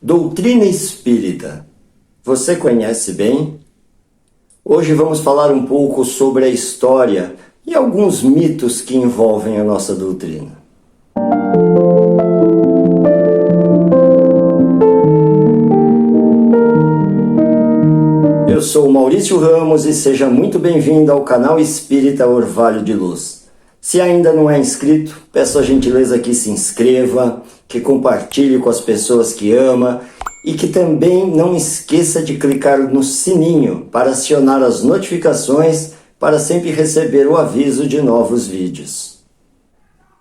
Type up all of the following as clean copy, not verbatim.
Doutrina espírita. Você conhece bem? Hoje vamos falar um pouco sobre a história e alguns mitos que envolvem a nossa doutrina. Eu sou Maurício Ramos e seja muito bem-vindo ao canal Espírita Orvalho de Luz. Se ainda não é inscrito, peço a gentileza que se inscreva, que compartilhe com as pessoas que ama e que também não esqueça de clicar no sininho para acionar as notificações para sempre receber o aviso de novos vídeos.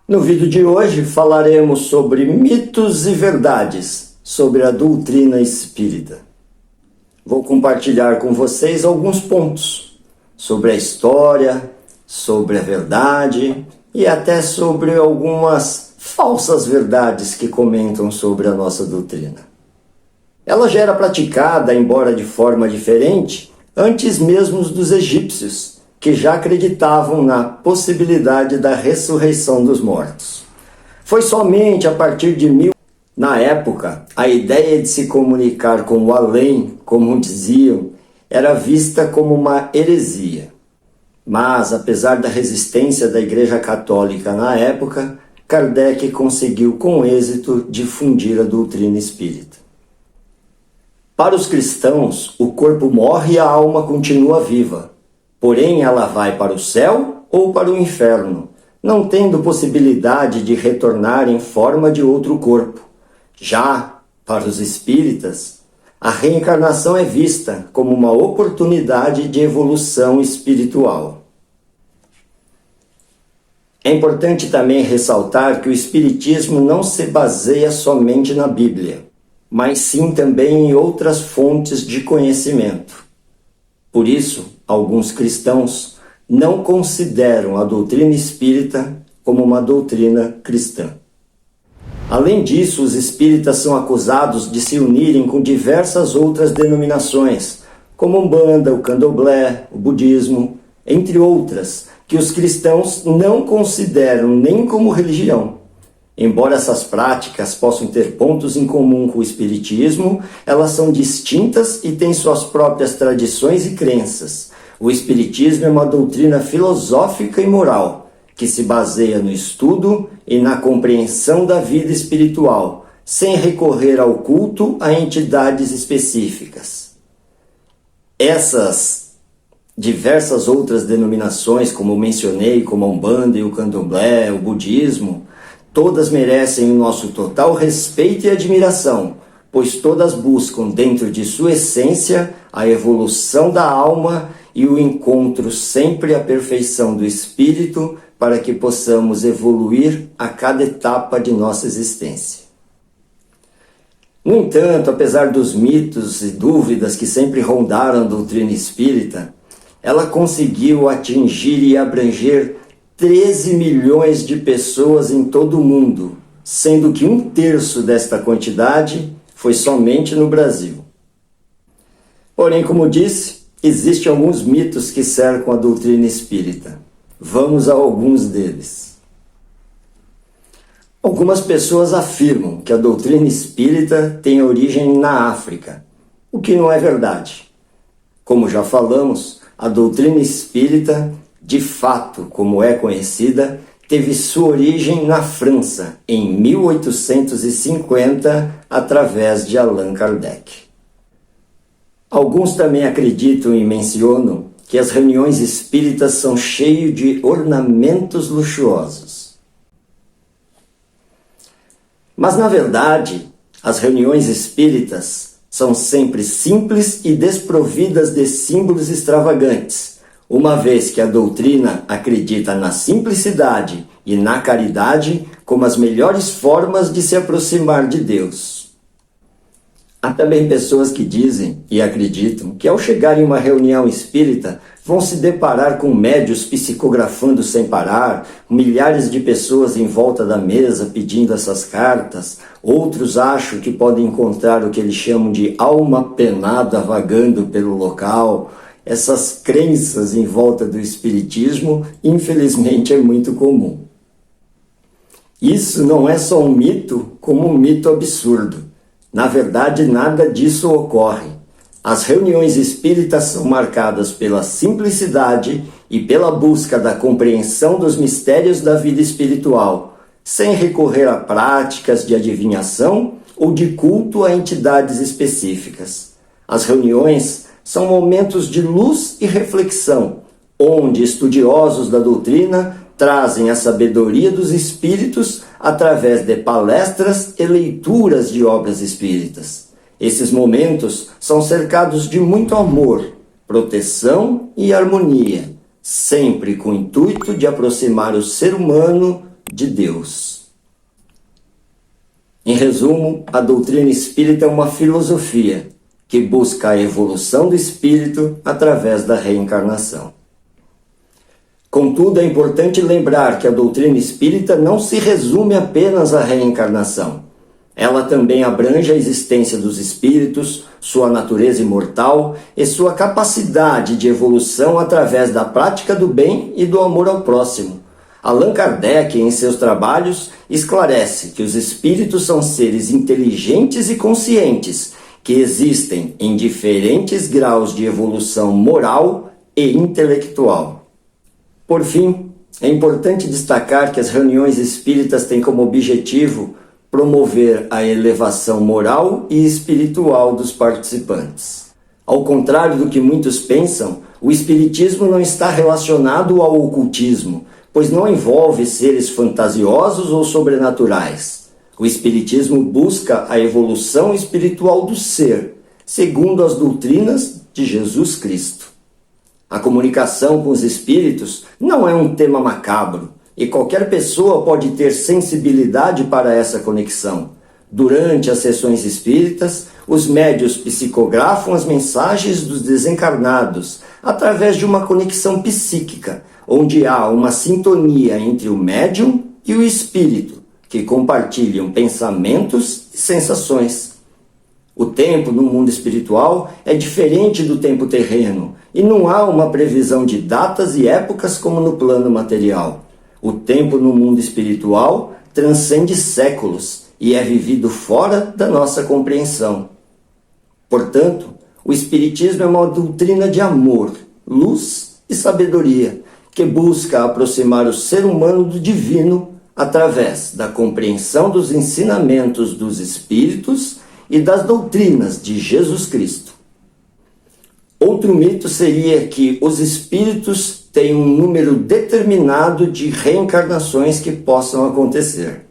No vídeo de hoje falaremos sobre mitos e verdades sobre a doutrina espírita. Vou compartilhar com vocês alguns pontos sobre a história, sobre a verdade e até sobre algumas falsas verdades que comentam sobre a nossa doutrina. Ela já era praticada, embora de forma diferente, antes mesmo dos egípcios, que já acreditavam na possibilidade da ressurreição dos mortos. Foi somente a partir de Na época, a ideia de se comunicar com o além, como diziam, era vista como uma heresia. Mas, apesar da resistência da Igreja Católica na época, Kardec conseguiu com êxito difundir a doutrina espírita. Para os cristãos, o corpo morre e a alma continua viva, porém ela vai para o céu ou para o inferno, não tendo possibilidade de retornar em forma de outro corpo. Já para os espíritas, a reencarnação é vista como uma oportunidade de evolução espiritual. É importante também ressaltar que o espiritismo não se baseia somente na Bíblia, mas sim também em outras fontes de conhecimento. Por isso, alguns cristãos não consideram a doutrina espírita como uma doutrina cristã. Além disso, os espíritas são acusados de se unirem com diversas outras denominações, como a Umbanda, o Candomblé, o budismo, entre outras, que os cristãos não consideram nem como religião. Embora essas práticas possam ter pontos em comum com o espiritismo, elas são distintas e têm suas próprias tradições e crenças. O espiritismo é uma doutrina filosófica e moral, que se baseia no estudo e na compreensão da vida espiritual, sem recorrer ao culto a entidades específicas. Essas diversas outras denominações, como mencionei, como a Umbanda e o Candomblé, o budismo, todas merecem o nosso total respeito e admiração, pois todas buscam dentro de sua essência a evolução da alma e o encontro sempre à perfeição do espírito, para que possamos evoluir a cada etapa de nossa existência. No entanto, apesar dos mitos e dúvidas que sempre rondaram a doutrina espírita, ela conseguiu atingir e abranger 13 milhões de pessoas em todo o mundo, sendo que 1/3 desta quantidade foi somente no Brasil. Porém, como disse, existem alguns mitos que cercam a doutrina espírita. Vamos a alguns deles. Algumas pessoas afirmam que a doutrina espírita tem origem na África, o que não é verdade. Como já falamos, a doutrina espírita, de fato, como é conhecida, teve sua origem na França, em 1850, através de Allan Kardec. Alguns também acreditam e mencionam que as reuniões espíritas são cheias de ornamentos luxuosos. Mas, na verdade, as reuniões espíritas são sempre simples e desprovidas de símbolos extravagantes, uma vez que a doutrina acredita na simplicidade e na caridade como as melhores formas de se aproximar de Deus. Há também pessoas que dizem e acreditam que ao chegar em uma reunião espírita vão se deparar com médios psicografando sem parar, milhares de pessoas em volta da mesa pedindo essas cartas. Outros acham que podem encontrar o que eles chamam de alma penada vagando pelo local. Essas crenças em volta do espiritismo, infelizmente, é muito comum. Isso não é só um mito, como um mito absurdo. Na verdade, nada disso ocorre. As reuniões espíritas são marcadas pela simplicidade e pela busca da compreensão dos mistérios da vida espiritual, sem recorrer a práticas de adivinhação ou de culto a entidades específicas. As reuniões são momentos de luz e reflexão, onde estudiosos da doutrina trazem a sabedoria dos espíritos através de palestras e leituras de obras espíritas. Esses momentos são cercados de muito amor, proteção e harmonia, sempre com o intuito de aproximar o ser humano de Deus. Em resumo, a doutrina espírita é uma filosofia que busca a evolução do espírito através da reencarnação. Contudo, é importante lembrar que a doutrina espírita não se resume apenas à reencarnação. Ela também abrange a existência dos espíritos, sua natureza imortal e sua capacidade de evolução através da prática do bem e do amor ao próximo. Allan Kardec, em seus trabalhos, esclarece que os espíritos são seres inteligentes e conscientes, que existem em diferentes graus de evolução moral e intelectual. Por fim, é importante destacar que as reuniões espíritas têm como objetivo promover a elevação moral e espiritual dos participantes. Ao contrário do que muitos pensam, o espiritismo não está relacionado ao ocultismo, pois não envolve seres fantasiosos ou sobrenaturais. O espiritismo busca a evolução espiritual do ser, segundo as doutrinas de Jesus Cristo. A comunicação com os espíritos não é um tema macabro, e qualquer pessoa pode ter sensibilidade para essa conexão. Durante as sessões espíritas, os médiuns psicografam as mensagens dos desencarnados através de uma conexão psíquica, onde há uma sintonia entre o médium e o espírito, que compartilham pensamentos e sensações. O tempo no mundo espiritual é diferente do tempo terreno, e não há uma previsão de datas e épocas como no plano material. O tempo no mundo espiritual transcende séculos e é vivido fora da nossa compreensão. Portanto, o Espiritismo é uma doutrina de amor, luz e sabedoria, que busca aproximar o ser humano do divino através da compreensão dos ensinamentos dos Espíritos e das doutrinas de Jesus Cristo. Outro mito seria que os Espíritos têm um número determinado de reencarnações que possam acontecer.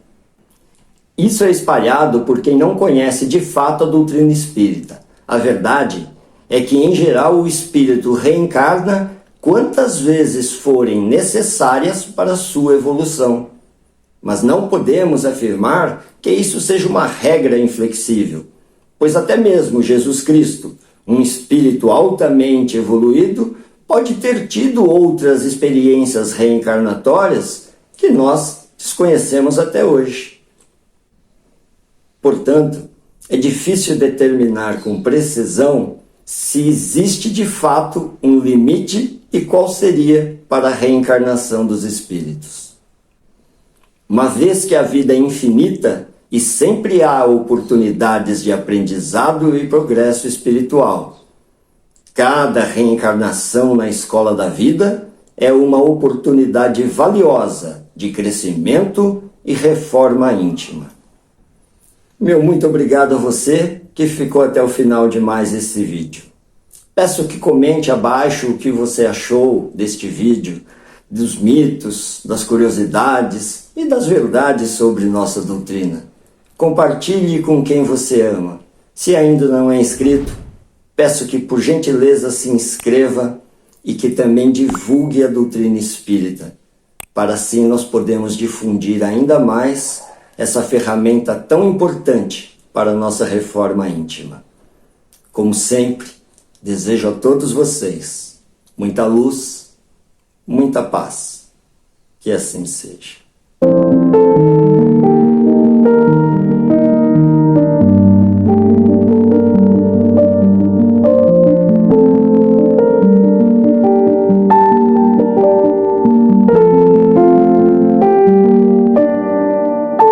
Isso é espalhado por quem não conhece de fato a doutrina espírita. A verdade é que, em geral, o espírito reencarna quantas vezes forem necessárias para a sua evolução. Mas não podemos afirmar que isso seja uma regra inflexível, pois até mesmo Jesus Cristo, um espírito altamente evoluído, pode ter tido outras experiências reencarnatórias que nós desconhecemos até hoje. Portanto, é difícil determinar com precisão se existe de fato um limite e qual seria para a reencarnação dos espíritos. Uma vez que a vida é infinita e sempre há oportunidades de aprendizado e progresso espiritual, cada reencarnação na escola da vida é uma oportunidade valiosa de crescimento e reforma íntima. Meu muito obrigado a você que ficou até o final de mais esse vídeo. Peço que comente abaixo o que você achou deste vídeo, dos mitos, das curiosidades e das verdades sobre nossa doutrina. Compartilhe com quem você ama. Se ainda não é inscrito, peço que, por gentileza, se inscreva e que também divulgue a doutrina espírita, para assim nós podermos difundir ainda mais essa ferramenta tão importante para a nossa reforma íntima. Como sempre, desejo a todos vocês muita luz, muita paz. Que assim seja.